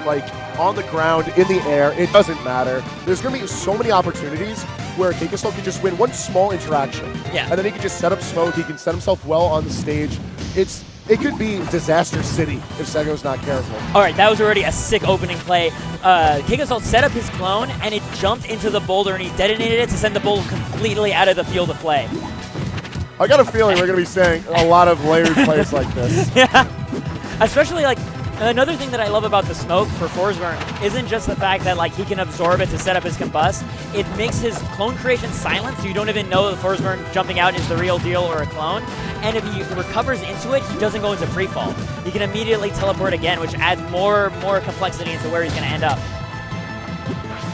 like on the ground, in the air, it doesn't matter. There's going to be so many opportunities where CakeAssault can just win one small interaction. Yeah. And then he can just set up smoke, he can set himself well on the stage. It could be disaster city if Seggo's not careful. All right, that was already a sick opening play. CakeAssault set up his clone, and it jumped into the boulder, and he detonated it to send the boulder completely out of the field of play. I got a feeling we're going to be seeing a lot of layered plays like this. Yeah, especially like another thing that I love about the smoke for Forsburn isn't just the fact that like he can absorb it to set up his combust. It makes his clone creation silent, so you don't even know that Forsburn jumping out is the real deal or a clone. And if he recovers into it, he doesn't go into free fall. He can immediately teleport again, which adds more complexity into where he's going to end up.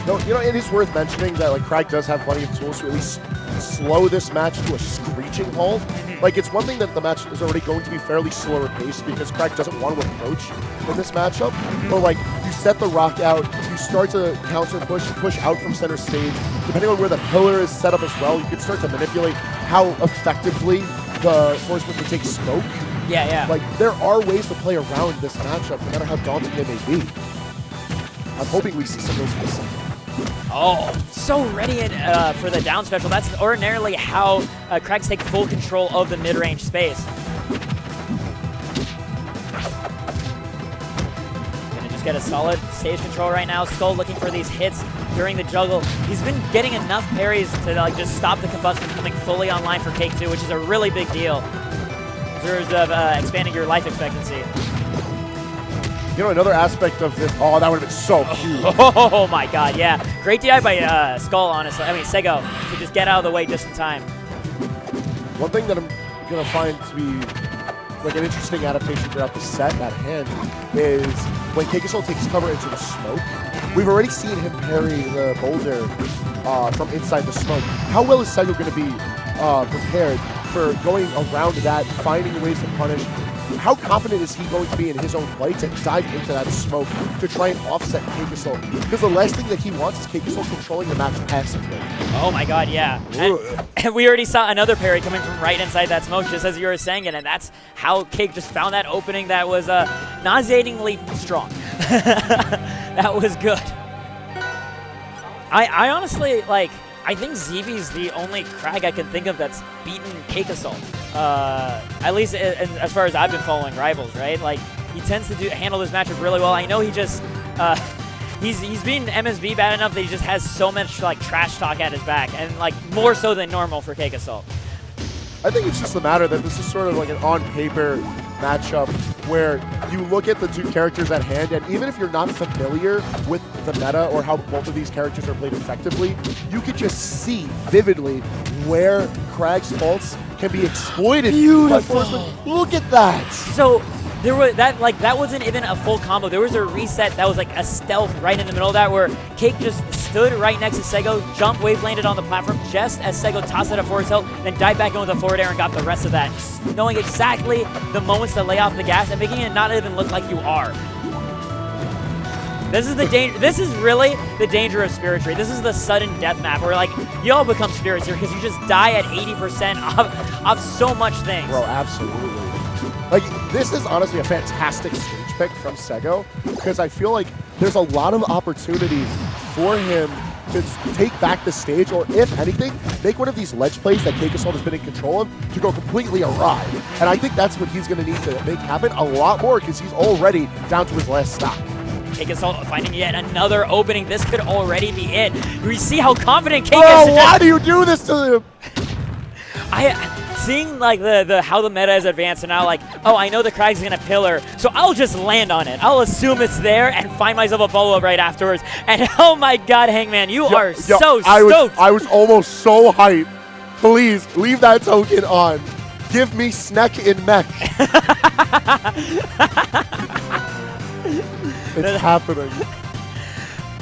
No, you know, it is worth mentioning that like Kragg does have plenty of tools to at least slow this match to a screeching halt. Like, it's one thing that the match is already going to be fairly slower paced because Kragg doesn't want to approach in this matchup. But like, you set the rock out, you start to counter push out from center stage. Depending on where the pillar is set up as well, you can start to manipulate how effectively the Forsburn can take smoke. Yeah, yeah. Like, there are ways to play around this matchup, no matter how daunting they may be. I'm hoping we see some of those specific. Oh, so ready for the down special. That's ordinarily how Kraggs take full control of the mid-range space. Gonna just get a solid stage control right now. Skull looking for these hits during the juggle. He's been getting enough parries to like just stop the combust from coming fully online for Cake 2, which is a really big deal in terms of expanding your life expectancy. You know, another aspect of this, oh, that would have been so cute. Oh my god, yeah. Great DI by Skull, honestly. I mean, Seggo, to just get out of the way just in time. One thing that I'm going to find to be like an interesting adaptation throughout the set at hand is when CakeAssault takes cover into the smoke. We've already seen him parry the boulder from inside the smoke. How well is Seggo going to be prepared for going around that, finding ways to punish? How confident is he going to be in his own play to dive into that smoke to try and offset CakeAssault? Because the last thing that he wants is CakeAssault controlling the match passively. Oh my god, yeah. And we already saw another parry coming from right inside that smoke, just as you were saying it, and that's how Cake just found that opening that was nauseatingly strong. That was good. I honestly, like, I think ZB's the only Kragg I can think of that's beaten CakeAssault. At least as far as I've been following Rivals, right? Like, he tends to handle this matchup really well. I know he just, he's been MSB bad enough that he just has so much, like, trash talk at his back, and, like, more so than normal for CakeAssault. I think it's just the matter that this is sort of like an on-paper matchup where you look at the two characters at hand, and even if you're not familiar with the meta or how both of these characters are played effectively, you could just see vividly where Kragg's faults can be exploited. Beautiful. Look at that. So there was that wasn't even a full combo. There was a reset that was like a stealth right in the middle of that where Cake just stood right next to Seggo, jump wave landed on the platform just as Seggo tossed it up for his health, then dived back in with a forward air and got the rest of that. Just knowing exactly the moments to lay off the gas and making it not even look like you are. This is the danger. This is really the danger of Spiritry. This is the sudden death map where like you all become spirits here because you just die at 80% of so much things. Bro, absolutely. Like, this is honestly a fantastic stage pick from Seggo because I feel like there's a lot of opportunity for him to take back the stage, or if anything, make one of these ledge plays that CakeAssault has been in control of to go completely awry. And I think that's what he's going to need to make happen a lot more because he's already down to his last stock. CakeAssault finding yet another opening. This could already be it. We see how confident Cake is. Why do you do this to him? Seeing like how the meta is advanced and now like, oh, I know the Kragg's gonna pillar, so I'll just land on it. I'll assume it's there and find myself a follow-up right afterwards. And oh my god, Hangman, you are so stoked. I was almost so hyped. Please, leave that token on. Give me Sneck in mech. It's happening.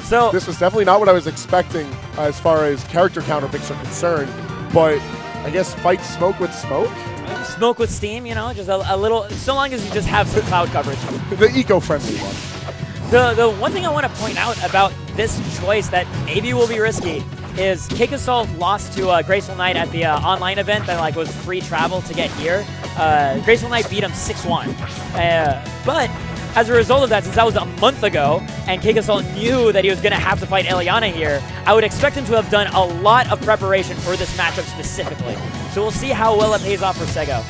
So this was definitely not what I was expecting as far as character counter picks are concerned, but I guess fight smoke with smoke? Smoke with steam, you know, just a little, so long as you just have some cloud coverage. The eco-friendly one. The one thing I want to point out about this choice that maybe will be risky is CakeAssault lost to Graceful Knight at the online event that like was free travel to get here. Graceful Knight beat him 6-1. But as a result of that, since that was a month ago, and CakeAssault knew that he was going to have to fight Eliana here, I would expect him to have done a lot of preparation for this matchup specifically. So we'll see how well it pays off for Seggo.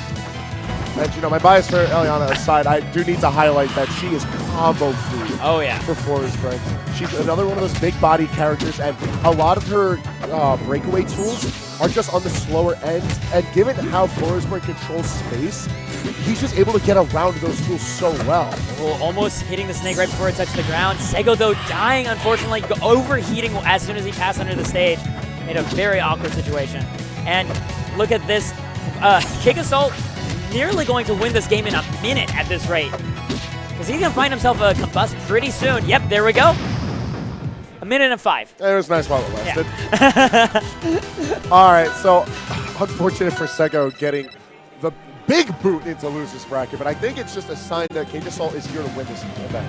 And, you know, my bias for Eliana aside, I do need to highlight that she is combo free. Oh, yeah. For Forsburn. She's another one of those big body characters, and a lot of her breakaway tools are just on the slower end. And given how Forsburn controls space, he's just able to get around those tools so well. Well, almost hitting the snake right before it touched the ground. Seggo, though, dying, unfortunately, overheating as soon as he passed under the stage. Made a very awkward situation. And look at this. CakeAssault nearly going to win this game in a minute at this rate. Because he's going to find himself a combust pretty soon. Yep, there we go. A minute and 5. It was nice while it lasted. Yeah. All right, so unfortunate for Seggo getting the big boot into losers bracket, but I think it's just a sign that CakeAssault is here to win this event.